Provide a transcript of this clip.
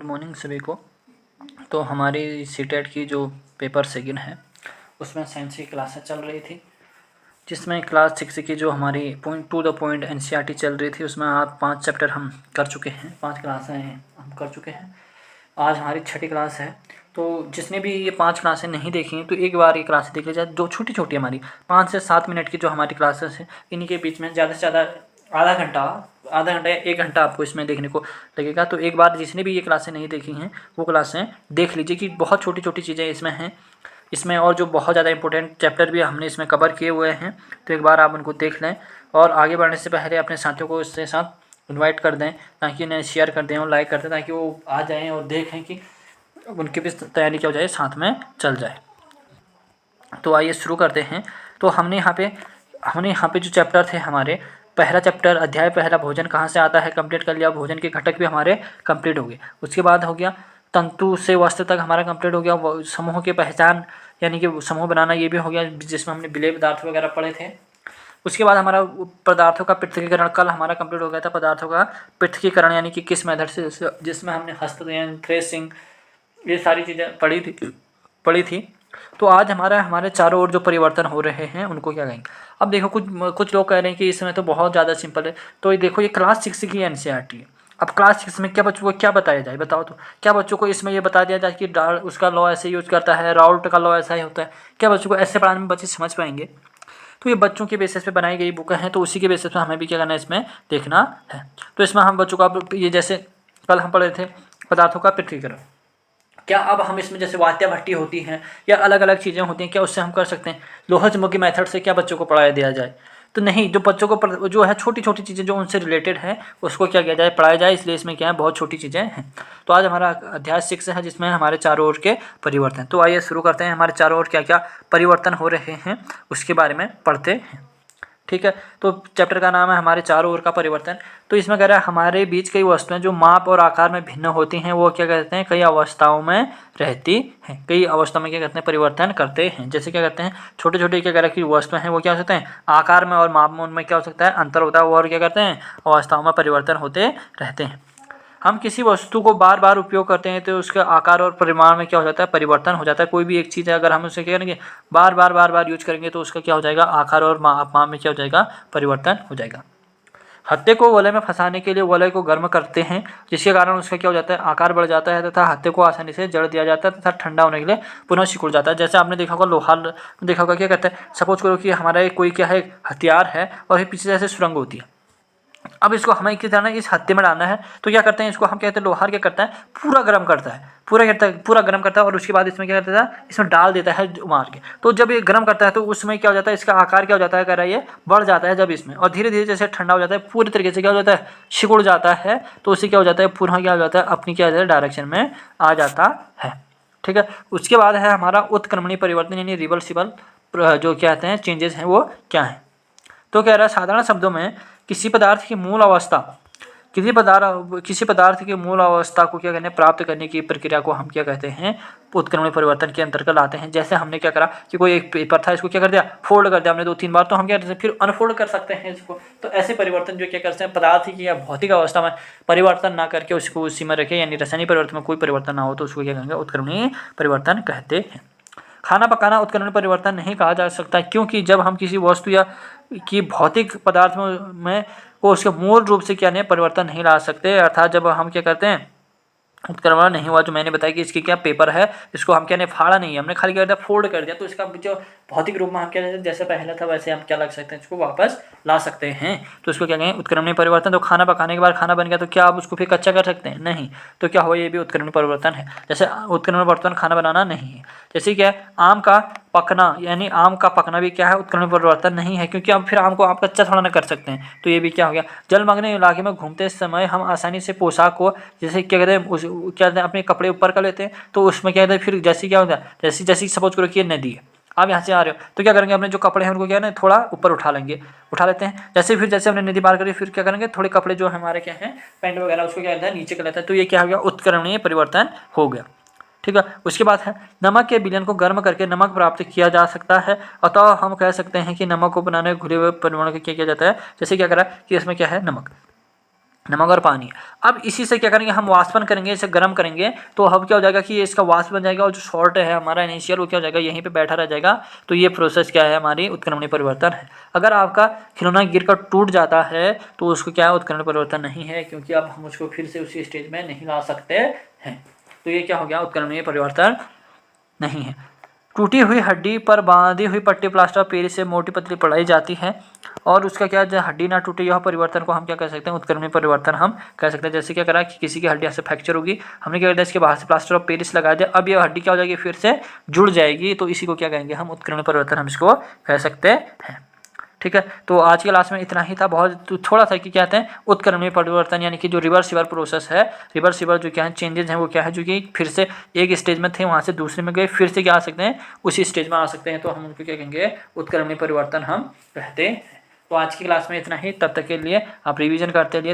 Morning सभी को। तो हमारी सीटेट की जो पेपर सेकंड है उसमें साइंस की क्लासेस चल रही थी, जिसमें क्लास 6 की जो हमारी point two the point NCERT चल रही थी उसमें आज 5 चैप्टर हम कर चुके हैं, 5 क्लासें हम कर चुके हैं। आज हमारी 6ठी क्लास है। तो जिसने भी ये 5 क्लासें नहीं देखी हैं तो एक बार ये क्लासें देख लीजिए, जो छोटी छोटी हमारी 5 से 7 मिनट की जो हमारी क्लासेस हैं, इन्हीं के बीच में ज़्यादा से ज़्यादा आधा घंटा या 1 घंटा आपको इसमें देखने को लगेगा। तो एक बार जिसने भी ये क्लासें नहीं देखी हैं वो क्लासें देख लीजिए कि बहुत छोटी छोटी चीज़ें इसमें हैं इसमें, और जो बहुत ज़्यादा इंपॉर्टेंट चैप्टर भी हमने इसमें कवर किए हुए हैं। तो एक बार आप उनको देख लें और आगे बढ़ने से पहले अपने साथियों को इसके साथ इनवाइट कर दें, ताकि उन्हें शेयर कर दें और लाइक कर दें, ताकि वो आ जाएं और देखें कि उनकी भी तैयारी क्या हो जाए, साथ में चल जाए। तो आइए शुरू करते हैं। तो हमने यहाँ पे जो चैप्टर थे हमारे, पहला चैप्टर अध्याय पहला भोजन कहाँ से आता है कंप्लीट कर लिया, भोजन के घटक भी हमारे कंप्लीट हो गए। उसके बाद हो गया तंतु से वस्त्र तक हमारा कंप्लीट हो गया। समूह की पहचान यानी कि समूह बनाना ये भी हो गया, जिसमें हमने विलेय पदार्थ वगैरह पढ़े थे। उसके बाद हमारा पदार्थों का पृथक्कीकरण कल हमारा कंप्लीट हो गया था। पदार्थों का पृथक्कीकरण यानी कि किस मेथड से, जिसमें हमने हस्तलेन, थ्रेसिंग, ये सारी चीज़ें पढ़ी थी। तो आज हमारे चारों ओर जो परिवर्तन हो रहे हैं उनको क्या कहेंगे। अब देखो कुछ लोग कह रहे हैं कि इसमें तो बहुत ज़्यादा सिंपल है। तो ये देखो, ये क्लास 6 की एनसीईआरटी है। अब क्लास 6 में क्या बच्चों को क्या बताया जाए, बताओ तो। क्या बच्चों को इसमें ये बता दिया जाए कि उसका लॉ ऐसे यूज करता है, राउल्ट का लॉ ऐसा ही होता है? क्या बच्चों को ऐसे पढ़ाने में बच्चे समझ पाएंगे? तो ये बच्चों के बेसिस पे बनाई गई बुक हैं, तो उसी के बेसिस पे हमें भी क्या करना है, इसमें देखना है। तो इसमें हम बच्चों का ये जैसे कल हम पढ़े थे पदार्थों का पृथक्कीकरण, क्या अब हम इसमें जैसे वात्या भट्टी होती हैं या अलग अलग चीज़ें होती हैं, क्या उससे हम कर सकते हैं? लोहा चुंबक की मेथड से क्या बच्चों को पढ़ाया दिया जाए? तो नहीं, जो बच्चों को जो है छोटी छोटी चीज़ें जो उनसे रिलेटेड है उसको क्या किया जाए, पढ़ाया जाए। इसलिए इसमें क्या है, बहुत छोटी चीज़ें हैं। तो आज हमारा अध्याय 6 है, जिसमें हमारे चारों ओर के परिवर्तन। तो आइए शुरू करते हैं, हमारे चारों ओर क्या क्या परिवर्तन हो रहे हैं उसके बारे में पढ़ते हैं। ठीक है, तो चैप्टर का नाम है हमारे चारों ओर का परिवर्तन। तो इसमें कह रहा है हमारे बीच कई वस्तुएं जो माप और आकार में भिन्न होती हैं वो क्या कहते हैं, कई अवस्थाओं में रहती हैं। कई अवस्थाओं में क्या कहते हैं, परिवर्तन करते हैं। जैसे क्या कहते हैं, छोटे छोटे क्या कह रहा है कि वस्तुएं हैं वो क्या हो सकते हैं, आकार में और माप में उनमें क्या हो सकता है, अंतर होता है, और क्या करते हैं, अवस्थाओं में परिवर्तन होते रहते हैं। हम किसी वस्तु को बार बार उपयोग करते हैं तो उसके आकार और परिमाण में क्या हो जाता है, परिवर्तन हो जाता है। कोई भी एक चीज़ है, अगर हम उसे क्या करेंगे, बार बार यूज करेंगे तो उसका क्या हो जाएगा, आकार और माप में क्या हो जाएगा, परिवर्तन हो जाएगा। हत्ते को वलय में फंसाने के लिए वलय को गर्म करते हैं, जिसके कारण उसका क्या हो जाता है, आकार बढ़ जाता है तथा हत्ते को आसानी से जड़ दिया जाता है तथा ठंडा होने के लिए पुनः सिकुड़ जाता है। जैसे आपने देखा होगा लोहा, देखा होगा क्या कहते हैं, सपोज करो कि हमारा कोई क्या है, हथियार है और पीछे जैसे सुरंग होती है। अब इसको हमें क्या करना है, इस हत्थे में डालना है। तो क्या करते हैं, इसको हम कहते हैं लोहार क्या करता है, पूरा गर्म करता है, पूरा गर्म करता है और उसके बाद इसमें क्या करता है, इसमें डाल देता है मार के। तो जब ये गर्म करता है तो उसमें क्या हो जाता है, इसका आकार क्या हो जाता है, कह रहा है ये बढ़ जाता है जब इसमें, और धीरे धीरे जैसे ठंडा हो जाता है पूरी तरीके से क्या हो जाता है, सिकुड़ जाता है। तो उससे क्या हो जाता है, पुनः क्या हो जाता है, अपनी क्या डायरेक्शन में आ जाता है। ठीक है, उसके बाद है हमारा उत्क्रमणीय परिवर्तन यानी रिवर्सिबल जो कहते हैं चेंजेस हैं वो क्या है। तो कह रहा है साधारण शब्दों में किसी पदार्थ की मूल अवस्था किसी पदार्थ की मूल अवस्था को क्या कहते हैं, प्राप्त करने की प्रक्रिया को हम क्या कहते हैं, उत्क्रमणीय परिवर्तन के अंतर्गत लाते हैं। जैसे हमने क्या करा कि कोई एक पेपर था, इसको क्या कर दिया, फोल्ड कर दिया हमने 2-3 बार, तो हम क्या करते हैं, फिर अनफोल्ड कर सकते हैं इसको। तो ऐसे परिवर्तन जो क्या करते हैं, पदार्थ की या भौतिक अवस्था में परिवर्तन ना करके उसको उसी में रखें, यानी रासायनिक परिवर्तन में कोई परिवर्तन ना हो, तो उसको क्या कहेंगे, उत्क्रमणीय परिवर्तन कहते हैं। खाना पकाना उत्क्रमणीय परिवर्तन नहीं कहा जा सकता, क्योंकि जब हम किसी वस्तु या की भौतिक पदार्थ में को उसके मूल रूप से क्या नहीं परिवर्तन नहीं ला सकते। अर्थात जब हम क्या करते हैं, उत्क्रमण नहीं हुआ, जो मैंने बताया कि इसकी क्या पेपर है, इसको हम क्या नहीं फाड़ा नहीं है, हमने खाली क्या दिया, फोल्ड कर दिया, तो इसका जो भौतिक रूप में हम क्या जैसे पहले था वैसे हम क्या लग सकते हैं, इसको वापस ला सकते हैं। तो इसको क्या कहें, उत्क्रमणीय परिवर्तन। तो खाना पकाने के बाद खाना बन गया तो क्या आप उसको फिर कच्चा कर सकते हैं, नहीं। तो क्या हुआ, ये भी उत्क्रमणीय परिवर्तन है। जैसे उत्क्रमणीय परिवर्तन खाना बनाना नहीं है। जैसे क्या है, आम का पकना, यानी आम का पकना भी क्या है, उत्क्रमणीय परिवर्तन नहीं है, क्योंकि अब फिर आम को आप कच्चा थोड़ा ना कर सकते हैं। तो ये भी क्या हो गया। जलमग्न इलाके में घूमते समय हम आसानी से पोशाक को, जैसे क्या कहते हैं, क्या कहते हैं, अपने कपड़े ऊपर कर लेते हैं, तो उसमें क्या कहते हैं, फिर जैसे क्या होता है, जैसे सपोज करो कि ये नदी है, आप यहाँ से आ रहे हो, तो क्या करेंगे, अपने जो कपड़े हैं उनको क्या है ना, थोड़ा ऊपर उठा लेते हैं। जैसे हमने नदी पार करी, फिर क्या करेंगे, थोड़े कपड़े जो हमारे क्या हैं, पैंट वगैरह, उसको क्या कहता है, नीचे कर लेता है। तो ये क्या हो गया, उत्क्रमणीय परिवर्तन हो गया। ठीक है, उसके बाद है नमक के विलयन को गर्म करके नमक प्राप्त किया जा सकता है। अतः हम कह सकते हैं कि नमक को बनाने घुले हुए परिमाण को क्या किया जाता है। जैसे क्या करा कि इसमें क्या है, नमक, नमक और पानी। अब इसी से क्या करेंगे, हम वाष्पन करेंगे, इसे गर्म करेंगे, तो अब क्या हो जाएगा कि इसका वाष्प बन जाएगा और जो सॉल्ट है हमारा इनिशियल वो क्या हो जाएगा, यहीं पे बैठा रह जाएगा। तो ये प्रोसेस क्या है, हमारी उत्क्रमणीय परिवर्तन है। अगर आपका खिलौना गिर कर टूट जाता है तो उसको क्या है, उत्क्रमणीय परिवर्तन नहीं है, क्योंकि अब हम उसको फिर से उसी स्टेज में नहीं ला सकते हैं। तो ये क्या हो गया, उत्क्रमणीय परिवर्तन नहीं है। टूटी हुई हड्डी पर बांधी हुई पट्टी प्लास्टर और पेरिस से मोटी पतली पढ़ाई जाती है और उसका क्या, जो हड्डी ना टूटे, यह परिवर्तन को हम क्या कह सकते हैं, उत्क्रमणीय परिवर्तन हम कह सकते हैं। जैसे क्या करा कि किसी की हड्डी से फ्रैक्चर होगी, हमने क्या कर दिया, इसके बाहर से प्लास्टर ऑफ पेरिस लगा दिया, अब यह हड्डी क्या हो जाएगी, फिर से जुड़ जाएगी, तो इसी को क्या कहेंगे हम, उत्क्रमणीय परिवर्तन हम इसको कह सकते हैं। ठीक है, तो आज के क्लास में इतना ही था। बहुत थोड़ा सा कि क्या कहते हैं, उत्क्रमणीय परिवर्तन यानी कि जो रिवर्सिबल प्रोसेस है, रिवर्सिबल जो क्या है चेंजेस हैं वो क्या है, जो कि फिर से एक स्टेज में थे वहाँ से दूसरे में गए, फिर से क्या आ सकते हैं, उसी स्टेज में आ सकते हैं, तो हम उनको क्या कहेंगे, उत्क्रमणीय परिवर्तन हम कहते हैं। तो आज की क्लास में इतना ही, तब तक के लिए आप रिवीजन करते रहिए।